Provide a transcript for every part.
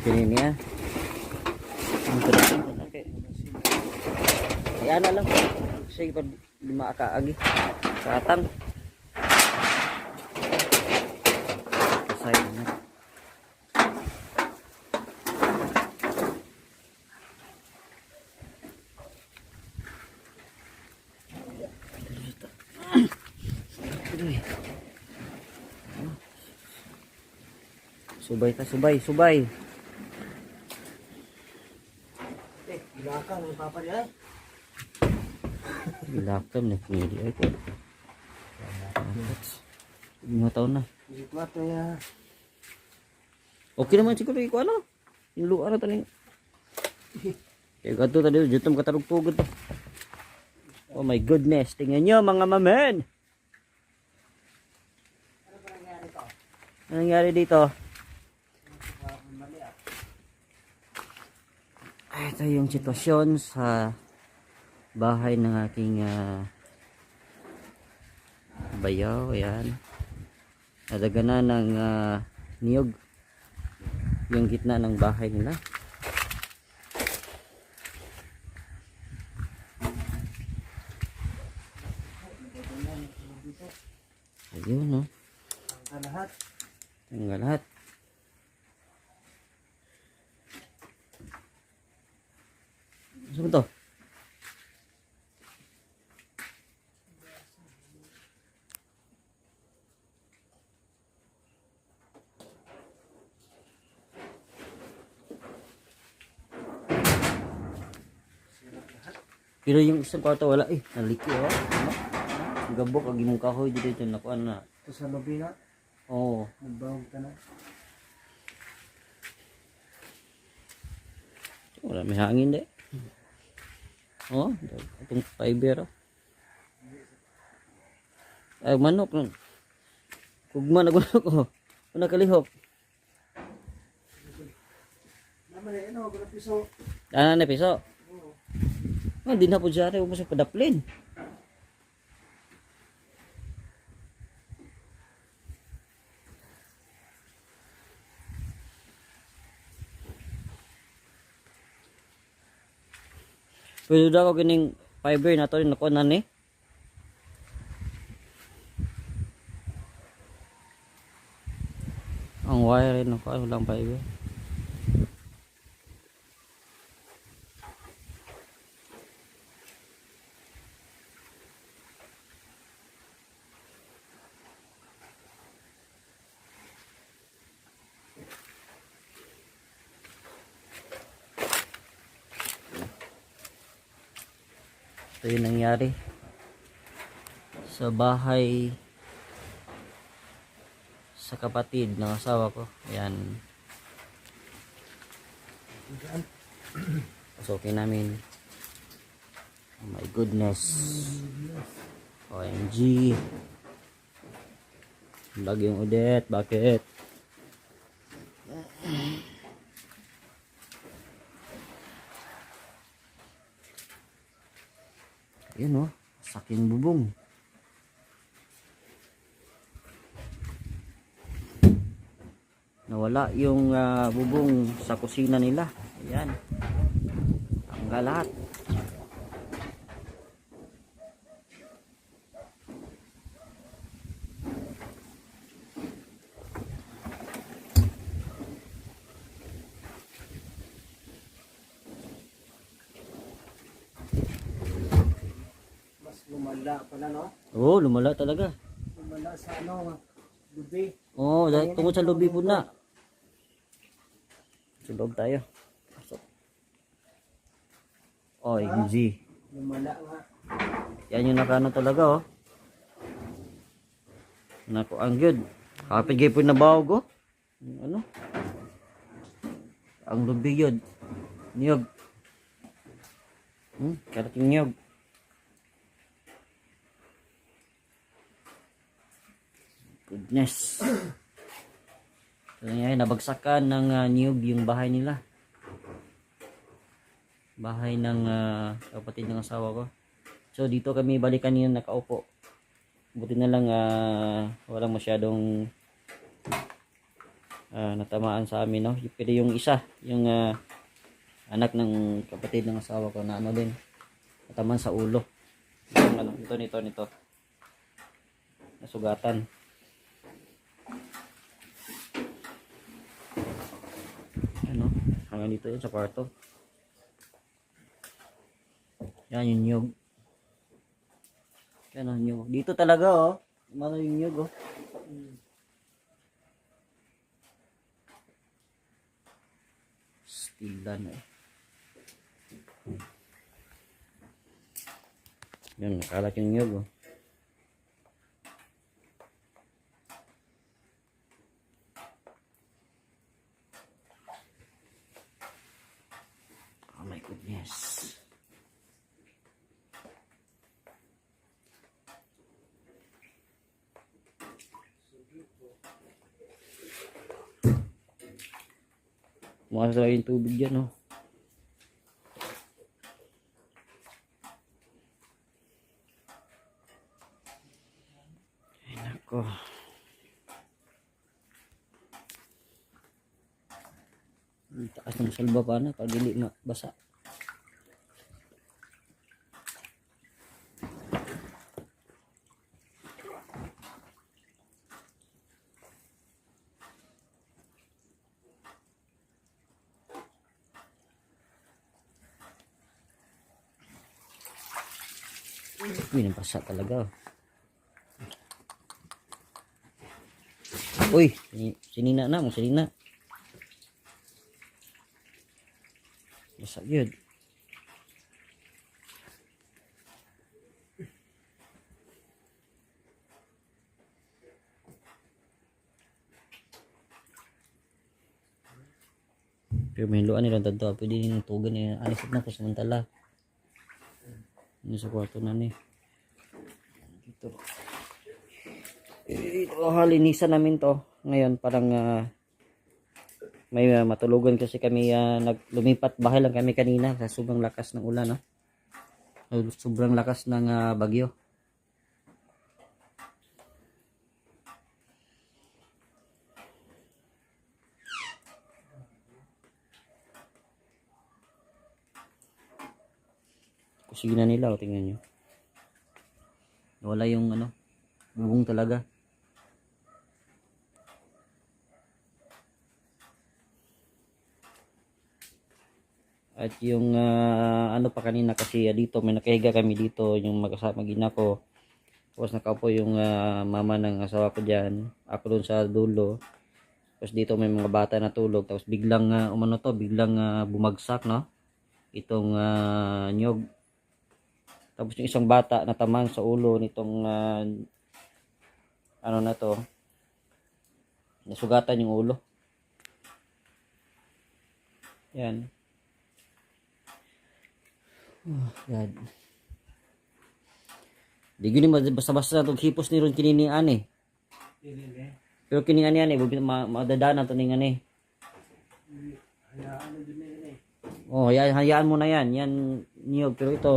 Pinin niya. Ang tuloy. Okay. Ayan na lang. Sige pa lima kaagi. Sa atang. Sayang na. Subay ta, subay. Ilakang ng papa niya. Ilakang na pwede ay ko. 5 taon na. Ikwato ya. Okay naman siguro iko ano. Yung luar na tani. Kaya gato tadi jutom katarog pugod to. Oh my goodness, tingnan nyo mga mamen. Ano nangyari dito? Ito yung sitwasyon sa bahay ng aking bayaw. Ayan. Nadagana ng niyog yung gitna ng bahay nila. Ayun, no? Tanggal lahat. Ano to? Pero yung isang kwarto wala eh. Naliki oh. Gabok ang imong kahoy dito ito nakuan na. Ito sa lobby na. Oo. Nagbawag ka na. Wala may hangin de. Oh, itong fiber oh. Ay manok. Kugman ako oh. Una kalihok. Naman eh, ano, gula piso. Ano na piso? Hindi na po dyan. Huwag mo siya padaplin. Pwede daw ako kining fiber na ito. Nakuha na ni. Ang wire rin nakuha. Walang fiber. Ito yung nangyari sa bahay sa kapatid ng asawa ko. Ayan. Pasukin namin. Oh my goodness. OMG. Bagyong Odette. Bakit? Yun oh, saking bubong. Nawala yung bubong sa kusina nila. Ayan. Tanggal lahat. Lumala pala, no? Oo, lumala talaga. Lumala sa ano, lubi. Oo, tungkol sa lobby po na. Sulog tayo. Pasok. OMG. Lumala nga. Yan yung nakano talaga, oh. Naku, ang good. Kapit kayo po nabawag, oh. Ano? Ang lobby yun. Niyog. Karating niyog. Goodness. So ngayon, nabagsakan ng niyog yung bahay nila. Bahay ng kapatid ng asawa ko. So dito kami balikan yung nakaupo. Buti na lang walang masyadong natamaan sa amin, no? Pero yung isa, yung anak ng kapatid ng asawa ko na ano din, natamaan sa ulo. Yung ano, nito. Nasugatan. Ano? Hanggang dito yun sa kwarto. Yan yung nyug. Yan ang nyug. Dito talaga oh. Ano yung nyug oh. Stilan eh. Yan, nakalat yung nyug oh. Oh my goodness. Mukha yung tubig dyan oh. Ay nako. Ang taas ng salba pa na pag hindi mabasa. Uy, nabasa talaga. Uy, sinina na, sinina. Basa yun. Pero may luan nila dito. Pwede nyung tugan niya. Anisip na ko samantala. Ini sa kwarto na ni. Dito. Ito halinisan namin to. Ngayon parang may matulugan kasi kami lumipat bahay lang kami kanina sa sobrang lakas ng ulan, no? Sobrang lakas ng bagyo. Sige na nila, tingnan nyo. Wala yung bubong talaga. At yung pa kanina kasi dito may nakahiga kami dito yung magkasama gina ko. Tapos nakaupo yung mama ng asawa ko diyan. Ako doon sa dulo. Tapos dito may mga bata na tulog. Tapos biglang biglang bumagsak, no? Itong nyog. Tapos yung isang bata natamaan sa ulo nitong na to. Nasugatan yung ulo. Yan. Oh, God. Di gini basta-basta itong hipos ni ron kininian eh. Pero kinian yan eh. Madadana ito ningan eh. Hayaan mo din yan eh. Oh, hayaan mo na yan. Yan niyog. Pero ito,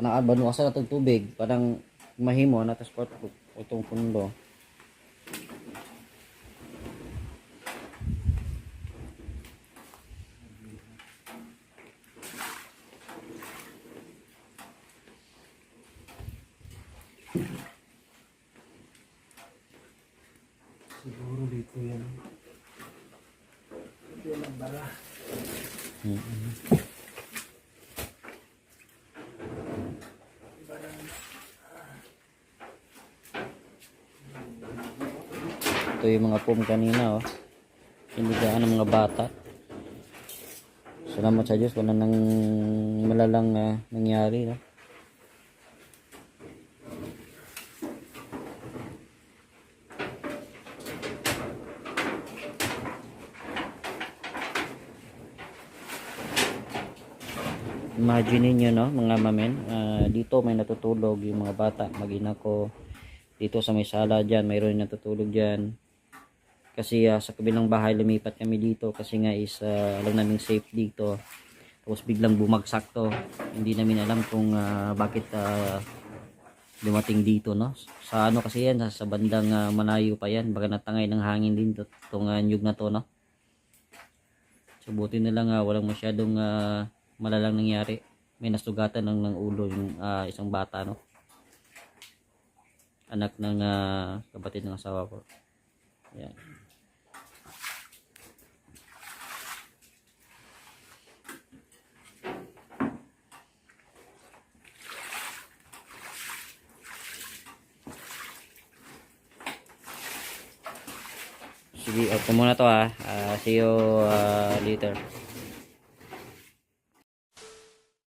parang banuasa na itong tubig. Parang mahimo na tapos itong pundo. Siguro dito yan. Ito yung bara. Ito yung mga pom kanina oh. Sinigaan ng mga bata. Salamat sa Diyos, wala nang malalang nangyari, no? Imagine niyo, no, mga mamen, dito may natutulog yung mga bata, mag-ina ko. Dito sa may sala dyan, mayroon natutulog dyan. Kasi sa kabilang bahay lumipat kami dito kasi nga is alam namin safe dito. Tapos biglang bumagsak to. Hindi namin alam kung bakit dumating dito, no? Sa ano kasi yan, sa bandang Manayo pa yan. Baka natangay ng hangin din to, itong nyug na to, no? So buti na lang walang masyadong malalang nangyari. May nasugatan lang ng ulo yung isang bata, no? Anak ng kapatid ng asawa ko. Ayan. Sige, ako muna to ha. See you later.